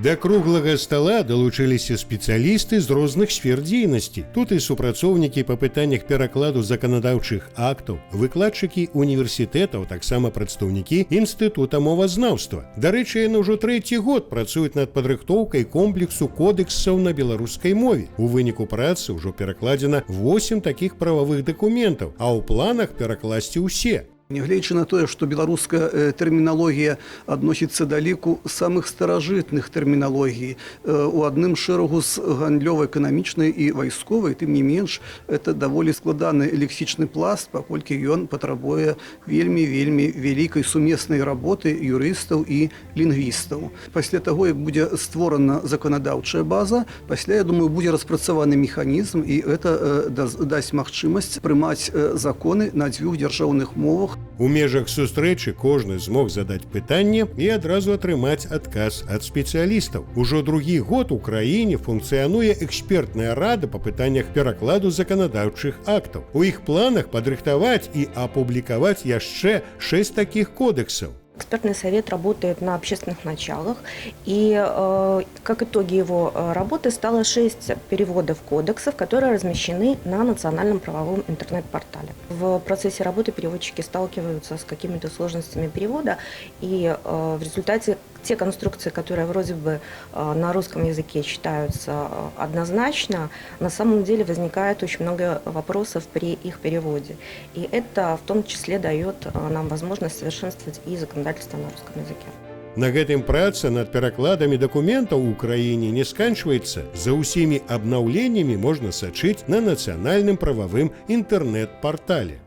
Да круглага стола далучыліся спецыялісты з розных сфер дзейнасці. Тут і супрацоўнікі па пытаннях перакладу заканадаўчых актаў, выкладчыкі універсітэтаў, таксама прадстаўнікі інстытута мовазнаўства. Дарэчы, яны ўжо 3-й год працуюць над падрыхтоўкай комплексу кодэксаў на беларускай мове. У выніку працы ўжо перакладзена 8 такіх прававых дакументаў, а ў планах перакласці ўсе. Нягледзячы на тое, што беларуская тэрміналогія адносіцца да ліку самых старажытных тэрміналогій у адным шэрагу з гандлёвай, эканамічнай і вайсковай, тым не менш, это даволі складаны лексічны пласт, паколькі ён патрабуе вельмі вялікай сумеснай работы юрыстаў і лінгвістаў. Пасля таго, як будзе створана заканадаўчая база, пасля, я думаю, будзе распрацаваны механізм, і гэта дасць магчымасць прымаць законы на 2 дзяржаўных мовах. У межах сустрэчы кожны змог задаць пытанне і адразу атрымаць адказ ад спецыялістаў. Ужо 2-й год у краіне функцыянуе экспертная рада па пытаннях перакладу заканадаўчых актаў. У іх планах падрыхтаваць і апублікаваць яшчэ 6 такіх кодэксаў. Экспертный совет работает на общественных началах, и как итоги его работы стало 6 переводов кодексов, которые размещены на национальном правовом интернет-портале. В процессе работы переводчики сталкиваются с какими-то сложностями перевода, и в результате те конструкции, которые вроде бы на русском языке читаются однозначно, на самом деле возникает очень много вопросов при их переводе. И это в том числе дает нам возможность совершенствовать и законодательство на русском языке. На гэтым праца над перакладамі дакументаў у краіне не сканчваецца. За ўсімі абнаўленнямі можна сачыць на нацыянальным прававым інтэрнэт-партале.